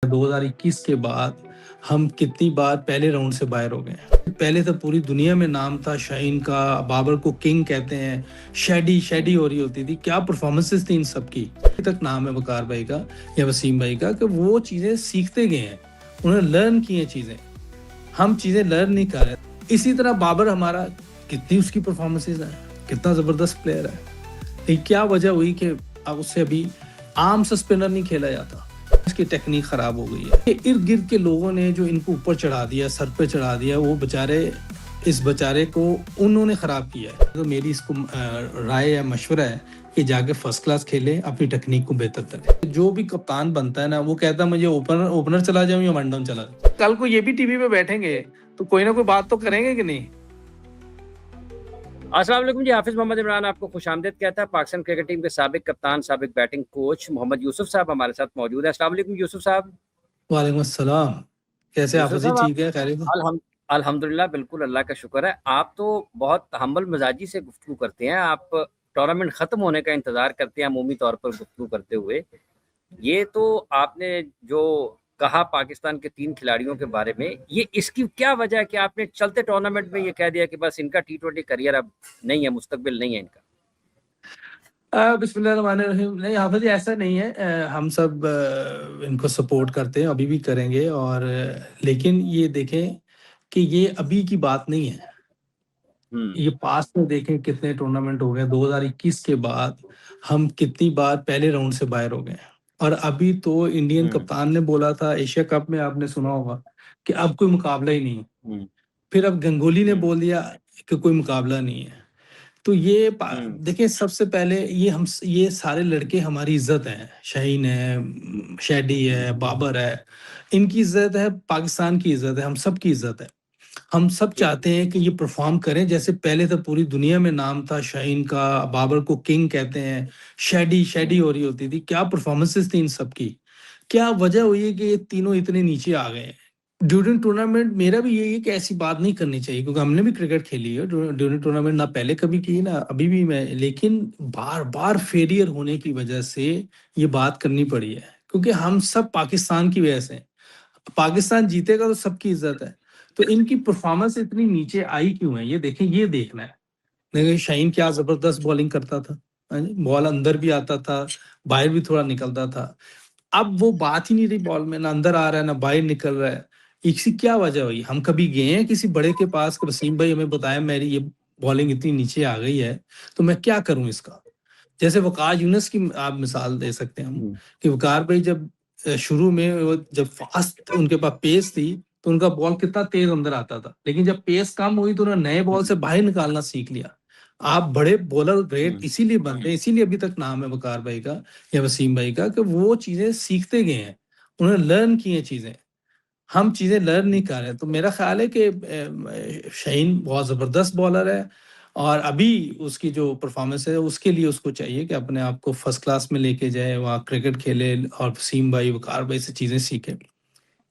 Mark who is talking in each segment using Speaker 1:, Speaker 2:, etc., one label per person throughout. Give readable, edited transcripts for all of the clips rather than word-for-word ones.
Speaker 1: 2021 के बाद हम कितनी बार पहले राउंड से बाहर हो गए हैं। पहले तो पूरी दुनिया में नाम था शाहीन का, बाबर को किंग कहते हैं, शेडी शेडी हो रही होती थी, क्या परफॉर्मेंसेस थी इन सब की। अभी तक नाम है वकार भाई का या वसीम भाई का कि वो चीज़ें सीखते गए हैं, उन्होंने लर्न की हैं चीज़ें, हम चीज़ें लर्न नहीं कर रहे। इसी तरह बाबर हमारा, कितनी उसकी परफॉर्मेंसेज है, कितना ज़बरदस्त प्लेयर है, लेकिन क्या वजह हुई कि अब उससे अभी आम सा स्पिनर नहीं खेला जाता, इसकी टेक्निक खराब हो गई है। इर्द गिर्द के लोगों ने जो इनको ऊपर चढ़ा दिया, सर पे चढ़ा दिया, वो बेचारे, इस बेचारे को उन्होंने खराब किया है। तो मेरी इसको राय या मशवरा है कि जाके फर्स्ट क्लास खेले, अपनी टेक्निक को बेहतर करे। जो भी कप्तान बनता है ना, वो कहता है मुझे ओपनर चला जाऊं या वन डाउन चला जाऊं। कल को ये भी टीवी पे बैठेंगे तो कोई ना कोई बात तो करेंगे कि नहीं।
Speaker 2: अस्सलाम वालेकुम जी। हाफिज मोहम्मद इमरान आपको खुशामदीद कहता है। पाकिस्तान क्रिकेट टीम के साबिक कप्तान, साबिक बैटिंग कोच मोहम्मद यूसुफ साहब हमारे साथ मौजूद है। अस्सलाम वालेकुम यूसुफ साहब।
Speaker 1: वालेकुम अस्सलाम, कैसे
Speaker 2: यूसुफ
Speaker 1: हाफिज जी?
Speaker 2: साहब
Speaker 1: ठीक है, खैरियत है?
Speaker 2: अल्हम्दुलिल्लाह, बिल्कुल अल्लाह का शुक्र है। आप तो बहुत हम्बल मिजाजी से गुफ्तगू करते हैं। आप टूर्नामेंट खत्म होने का इंतजार करते हैं अमूमी तौर पर गुफ्तगू करते हुए। ये तो आपने जो कहा पाकिस्तान के 3 खिलाड़ियों के बारे में, ये इसकी क्या वजह है कि आपने चलते टूर्नामेंट में ये कह दिया कि बस इनका T20 करियर अब नहीं है, मुस्तकबिल नहीं है इनका?
Speaker 1: बिस्मिल्लाहिर्रहमानिर्रहीम। नहीं हाफिज जी, ऐसा नहीं है। हम सब इनको सपोर्ट करते हैं, अभी भी करेंगे। और लेकिन ये देखें कि ये अभी की बात नहीं है, ये पास्ट में देखें कितने टूर्नामेंट हो गए। 2021 के बाद हम कितनी बार पहले राउंड से बाहर हो गए हैं। और अभी तो इंडियन कप्तान ने बोला था एशिया कप में, आपने सुना होगा कि अब कोई मुकाबला ही नहीं है। फिर अब गंगोली ने बोल दिया कि कोई मुकाबला नहीं है। तो ये देखिए, सबसे पहले ये सारे लड़के हमारी इज्जत हैं। शाहीन है, शेडी है, बाबर है, इनकी इज्जत है, पाकिस्तान की इज्जत है, हम सब की इज्जत है। हम सब चाहते हैं कि ये परफॉर्म करें जैसे पहले तो पूरी दुनिया में नाम था शाहीन का, बाबर को किंग कहते हैं, शेडी शेडी हो रही होती थी, क्या परफॉर्मेंसेस थी इन सब की। क्या वजह हुई है कि ये तीनों इतने नीचे आ गए हैं ड्यूरिंग टूर्नामेंट। मेरा भी यही है कि ऐसी बात नहीं करनी चाहिए, क्योंकि हमने भी क्रिकेट खेली है ड्यूरिंग टूर्नामेंट, ना पहले कभी की ना अभी भी मैं, लेकिन बार बार फेलियर होने की वजह से ये बात करनी पड़ी है। क्योंकि हम सब पाकिस्तान की वजह से, पाकिस्तान जीतेगा तो सबकी इज्जत है। तो इनकी परफॉर्मेंस इतनी नीचे आई क्यों है, ये देखें, ये देखना है। देखिए शाहीन क्या जबरदस्त बॉलिंग करता था, बॉल अंदर भी आता था, बाहर भी थोड़ा निकलता था। अब वो बात ही नहीं रही, बॉल में ना अंदर आ रहा है ना बाहर निकल रहा है। इसकी क्या वजह हुई? हम कभी गए हैं किसी बड़े के पास कि वसीम भाई हमें बताया मेरी ये बॉलिंग इतनी नीचे आ गई है, तो मैं क्या करूं इसका? जैसे वकार यूनुस की आप मिसाल दे सकते हैं हम, कि वकार भाई जब शुरू में जब फास्ट उनके पास पेस थी, तो उनका बॉल कितना तेज अंदर आता था, लेकिन जब पेस कम हुई तो उन्होंने नए बॉल से बाहर निकालना सीख लिया। आप बड़े बॉलर ग्रेट इसीलिए बनते हैं, इसीलिए अभी तक नाम है वकार भाई का या वसीम भाई का, कि वो चीजें सीखते गए हैं, उन्होंने लर्न की हैं चीजें, हम चीजें लर्न नहीं कर रहे। तो मेरा ख्याल है कि शाहीन बहुत जबरदस्त बॉलर है, और अभी उसकी जो परफॉर्मेंस है उसके लिए उसको चाहिए कि अपने आप को फर्स्ट क्लास में लेके जाए, वहाँ क्रिकेट खेले और वसीम भाई वकार भाई से चीजें सीखे।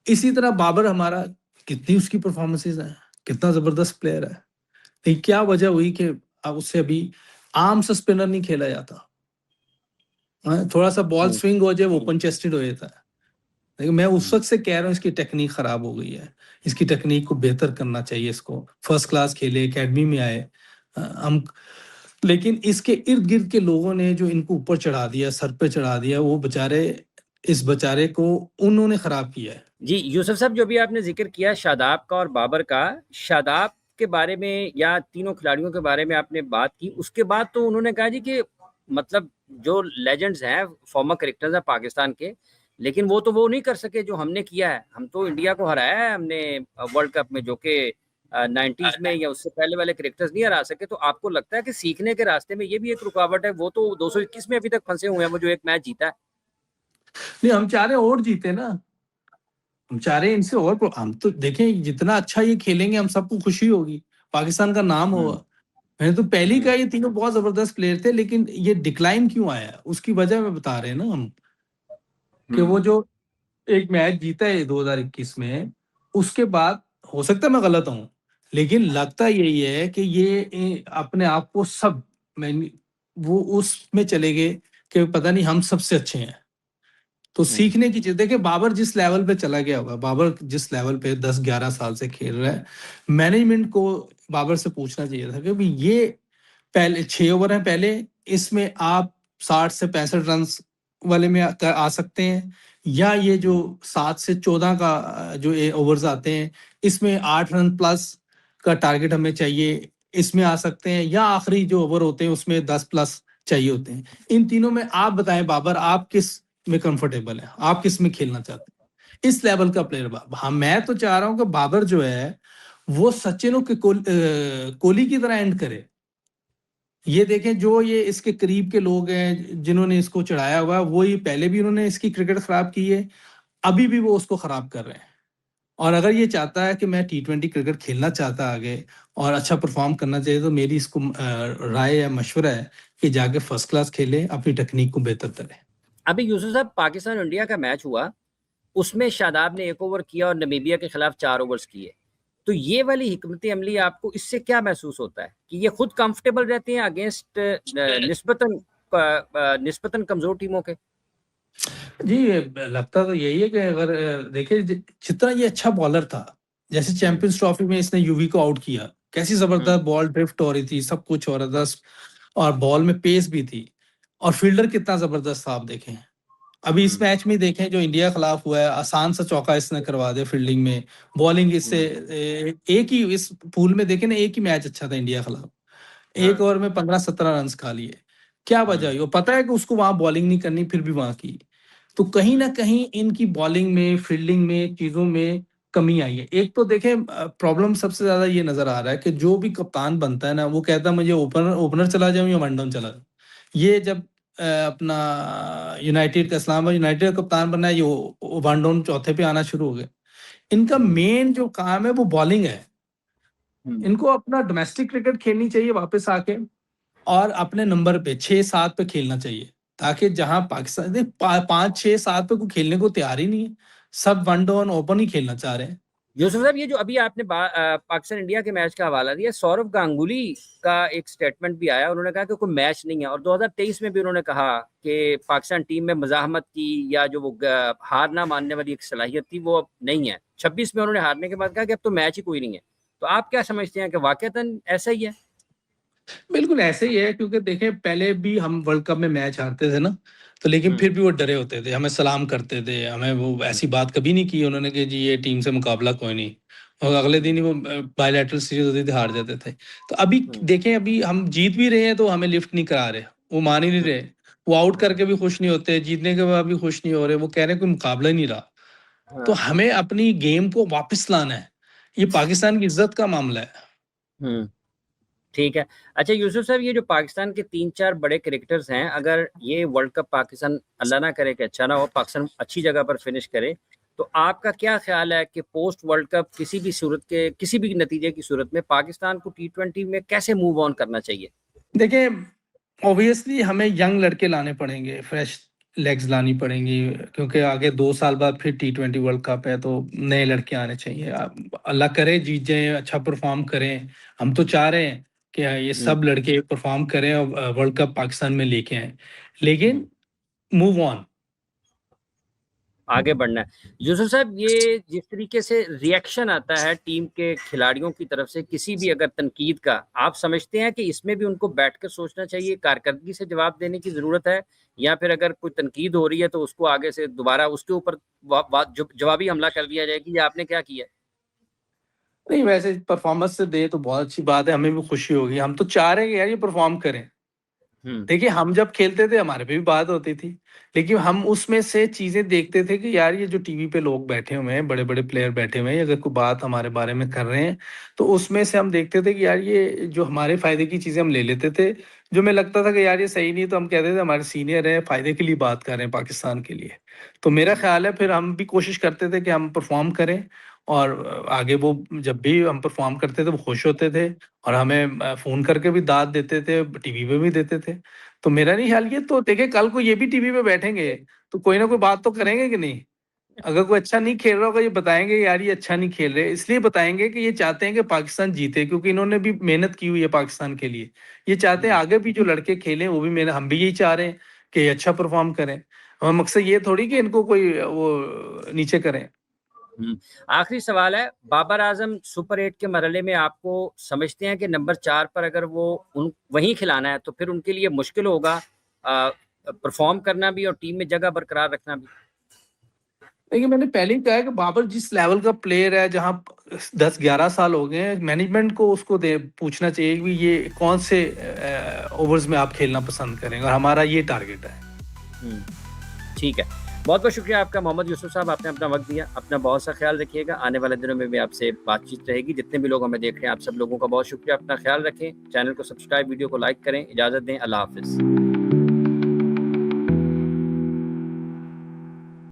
Speaker 1: इसी तरह बाबर हमारा, कितनी उसकी परफॉर्मेंसेज है, कितना जबरदस्त प्लेयर है, लेकिन क्या वजह हुई कि अब उससे अभी आम सा स्पिनर नहीं खेला जाता। थोड़ा सा बॉल स्विंग हो जाए वो ओपन चेस्टेड हो जाता है। लेकिन मैं उस वक्त से कह रहा हूँ इसकी टेक्निक खराब हो गई है, इसकी टेक्निक को बेहतर करना चाहिए, इसको फर्स्ट क्लास खेले, एकेडमी में आए हम। लेकिन इसके इर्द गिर्द के लोगों ने जो इनको ऊपर चढ़ा दिया, सर पे चढ़ा दिया, वो बेचारे, इस बेचारे को उन्होंने खराब किया है।
Speaker 2: जी यूसुफ साहब, जो भी आपने जिक्र किया शादाब का और बाबर का, शादाब के बारे में या तीनों खिलाड़ियों के बारे में आपने बात की, उसके बाद तो उन्होंने कहा जी कि मतलब जो लेजेंड्स हैं, फॉर्मर क्रिकेटर्स हैं पाकिस्तान के, लेकिन वो तो वो नहीं कर सके जो हमने किया है। हम तो इंडिया को हराया है हमने वर्ल्ड कप में, जो कि 90s में या उससे पहले वाले क्रिकेटर्स नहीं हरा सके। तो आपको लगता है कि सीखने के रास्ते में ये भी एक रुकावट है? वो तो 221 में अभी तक फंसे हुए हैं, वो जो एक मैच जीता है।
Speaker 1: नहीं, हम चाह रहे हैं और जीते ना, हम चाह रहे हैं इनसे और हम तो देखें जितना अच्छा ये खेलेंगे हम सबको खुशी होगी, पाकिस्तान का नाम होगा। मैंने तो पहली का, ये तीनों बहुत जबरदस्त प्लेयर थे, लेकिन ये डिक्लाइन क्यों आया उसकी वजह में बता रहे हैं ना हम, कि वो जो एक मैच जीता है 2021 में, उसके बाद हो सकता है मैं गलत हूं, लेकिन लगता यही है कि ये अपने आप को सब, मैं वो उसमें चले गए कि पता नहीं हम सबसे अच्छे हैं। तो सीखने की चीज देखिए, बाबर जिस लेवल पे चला गया होगा, बाबर जिस लेवल पे 10-11 साल से खेल रहा है, मैनेजमेंट को बाबर से पूछना चाहिए था कि भाई ये पहले 6 ओवर है, पहले इसमें आप 60 से 65 रन वाले में आ सकते हैं, या ये जो 7 से 14 का जो ओवर्स आते हैं इसमें 8 रन प्लस का टारगेट हमें चाहिए, इसमें आ सकते हैं, या आखिरी जो ओवर होते हैं उसमें 10 प्लस चाहिए होते हैं। इन तीनों में आप बताएं बाबर, आप किस में कंफर्टेबल है, आप किस में खेलना चाहते हैं? इस लेवल का प्लेयर हाँ, मैं तो चाह रहा हूं कि बाबर जो है वो सचिनों के कोहली की तरह एंड करे। ये देखें, जो ये इसके करीब के लोग हैं जिन्होंने इसको चढ़ाया हुआ है, वो ये पहले भी उन्होंने इसकी क्रिकेट खराब की है, अभी भी वो उसको खराब कर रहे हैं। और अगर ये चाहता है कि मैं T20 क्रिकेट खेलना चाहता आगे और अच्छा परफॉर्म करना चाहिए, तो मेरी इसको राय या मशवरा है कि जाके फर्स्ट क्लास खेले, अपनी टेक्निक को बेहतर करें।
Speaker 2: अभी यूसुफ साहब, पाकिस्तान इंडिया का मैच हुआ, उसमें शादाब ने 1 ओवर किया और नमीबिया के खिलाफ 4 ओवर्स किए। तो ये वाली हिकमत अमली, आपको इससे क्या महसूस होता है कि ये खुद कंफर्टेबल रहते हैं अगेंस्ट निस्बतन कमजोर टीमों के?
Speaker 1: जी, लगता तो यही है कि अगर देखिए जितना ये अच्छा बॉलर था, जैसे चैंपियंस ट्रॉफी में इसने यूवी को आउट किया, कैसी जबरदस्त बॉल ड्रिफ्ट हो रही थी, सब कुछ हो रहा था, और बॉल में पेस भी थी, और फील्डर कितना जबरदस्त था आप देखें। अभी इस मैच में देखें जो इंडिया खिलाफ हुआ है, आसान सा चौका इसने करवा दिया फील्डिंग में, बॉलिंग इससे एक ही इस पूल में देखें ना, एक ही मैच अच्छा था इंडिया खिलाफ, 1 ओवर में 15-17 रन खा लिए। क्या वजह है? वो पता है कि उसको वहां बॉलिंग नहीं करनी, फिर भी वहां की। तो कहीं ना कहीं इनकी बॉलिंग में, फील्डिंग में, चीजों में कमी आई है। एक तो देखें, प्रॉब्लम सबसे ज्यादा ये नजर आ रहा है कि जो भी कप्तान बनता है ना, वो कहता है मुझे ओपनर ओपनर चला जाऊं या वन डाउन चला जाऊं। ये जब अपना यूनाइटेड का, इस्लामाबाद यूनाइटेड का कप्तान बना है, ये वन डाउन चौथे पे आना शुरू हो गए। इनका मेन जो काम है वो बॉलिंग है। इनको अपना डोमेस्टिक क्रिकेट खेलनी चाहिए वापस आके, और अपने नंबर पे 6-7 पे खेलना चाहिए, ताकि जहां पाकिस्तान 5-6-7 पे कोई खेलने को तैयार ही नहीं है, सब वन डाउन ओपन ही खेलना चाह रहे हैं।
Speaker 2: यूसुफ साहब, ये जो अभी आपने पाकिस्तान इंडिया के मैच का हवाला दिया, सौरव गांगुली का एक स्टेटमेंट भी आया, उन्होंने कहा कि कोई मैच नहीं है, और 2023 में भी उन्होंने कहा कि पाकिस्तान टीम में मजाहमत की या जो वो हार ना मानने वाली एक सलाहियत थी वो अब नहीं है। 26 में उन्होंने हारने के बाद कहा कि अब तो मैच ही कोई नहीं है। तो आप क्या समझते हैं कि वाकईतन ऐसा ही है?
Speaker 1: बिल्कुल ऐसे ही है, क्योंकि देखें पहले भी हम वर्ल्ड कप में मैच हारते थे ना, तो लेकिन फिर भी वो डरे होते थे, हमें सलाम करते थे, हमें वो ऐसी बात कभी नहीं की उन्होंने कि जी ये टीम से मुकाबला कोई नहीं, और अगले दिन ही वो बायलैटरल सीरीज होती थी, हार जाते थे। तो अभी देखें, अभी हम जीत भी रहे हैं तो हमें लिफ्ट नहीं करा रहे, वो मान ही नहीं रहे, वो आउट करके भी खुश नहीं होते, जीतने के बाद भी खुश नहीं हो रहे, वो कह रहे हैं कोई मुकाबला ही नहीं रहा। तो हमें अपनी गेम को वापस लाना है, ये पाकिस्तान की इज्जत का मामला है।
Speaker 2: ठीक है। अच्छा यूसुफ साहब, ये जो पाकिस्तान के 3-4 बड़े क्रिकेटर्स हैं, अगर ये वर्ल्ड कप पाकिस्तान, अल्लाह ना करे कि अच्छा ना हो, पाकिस्तान अच्छी जगह पर फिनिश करे, तो आपका क्या ख्याल है कि पोस्ट वर्ल्ड कप किसी भी सूरत के, किसी भी नतीजे की सूरत में पाकिस्तान को T20 में कैसे मूव ऑन करना चाहिए?
Speaker 1: देखिए, ऑब्वियसली हमें यंग लड़के लाने पड़ेंगे, फ्रेश लेग्स लानी पड़ेंगी, क्योंकि आगे 2 साल बाद फिर T20 वर्ल्ड कप है, तो नए लड़के आने चाहिए। अल्लाह करे जीत जाए, अच्छा परफॉर्म करें, हम तो चाह रहे हैं कि ये सब लड़के परफॉर्म करें और वर्ल्ड कप पाकिस्तान में लेके आए, लेकिन मूव ऑन,
Speaker 2: आगे बढ़ना है। यूसुफ साहब, ये जिस तरीके से रिएक्शन आता है टीम के खिलाड़ियों की तरफ से किसी भी अगर तनकीद का, आप समझते हैं कि इसमें भी उनको बैठकर सोचना चाहिए, कारकर्दगी से जवाब देने की जरूरत है, या फिर अगर कोई तनकीद हो रही है तो उसको आगे से दोबारा उसके ऊपर जवाबी हमला कर दिया जाए कि ये आपने क्या किया?
Speaker 1: नहीं वैसे परफॉर्मेंस से दे तो बहुत अच्छी बात है, हमें भी खुशी होगी, हम तो चाह रहे हैं कि यार ये परफॉर्म करें। देखिए, हम जब खेलते थे हमारे पे भी बात होती थी, लेकिन हम उसमें से चीजें देखते थे कि यार ये जो टीवी पे लोग बैठे हुए हैं, बड़े बड़े प्लेयर बैठे हुए हैं, अगर कोई बात हमारे बारे में कर रहे हैं, तो उसमें से हम देखते थे कि यार ये जो हमारे फायदे की चीजें हम ले लेते थे, जो मैं लगता था कि यार ये सही नहीं, तो हम कहते थे हमारे सीनियर है, फायदे के लिए बात कर रहे हैं पाकिस्तान के लिए। तो मेरा ख्याल है फिर हम भी कोशिश करते थे कि हम परफॉर्म करें, और आगे वो जब भी हम परफॉर्म करते थे वो खुश होते थे, और हमें फोन करके भी दाद देते थे, टीवी पे भी देते थे। तो मेरा नहीं ख्याल, ये तो देखे कल को ये भी टीवी पे बैठेंगे तो कोई ना कोई बात तो करेंगे कि नहीं। अगर कोई अच्छा नहीं खेल रहा होगा, ये बताएंगे यार ये अच्छा नहीं खेल रहे, इसलिए बताएंगे कि ये चाहते हैं कि पाकिस्तान जीते, क्योंकि इन्होंने भी मेहनत की हुई है पाकिस्तान के लिए। ये चाहते हैं आगे भी जो लड़के खेलें वो भी मेहनत, हम भी यही चाह रहे हैं कि ये अच्छा परफॉर्म करें। और मकसद ये थोड़ी कि इनको कोई वो नीचे करें।
Speaker 2: आखिरी सवाल है, बाबर आजम सुपर 8 के मरहले में आपको समझते हैं कि नंबर 4 पर अगर वो वहीं खिलाना है तो फिर उनके लिए मुश्किल होगा परफॉर्म करना भी और टीम में जगह बरकरार रखना भी?
Speaker 1: देखिए, मैंने पहले ही कहा है कि बाबर जिस लेवल का प्लेयर है, जहाँ 10-11 साल हो गए हैं, मैनेजमेंट को उसको पूछना चाहिए कि ये कौन से ओवर्स में आप खेलना पसंद करेंगे, और हमारा ये टारगेट है।
Speaker 2: ठीक है, बहुत बहुत शुक्रिया आपका मोहम्मद यूसुफ साहब, आपने अपना वक्त दिया। अपना बहुत सा ख्याल रखिएगा, आने वाले दिनों में भी आपसे बातचीत रहेगी। जितने भी लोग हमें देख रहे हैं, आप सब लोगों का बहुत शुक्रिया। अपना ख्याल रखें, चैनल को सब्सक्राइब, वीडियो को लाइक करें। इजाज़त दें, अल्लाह हाफिज़।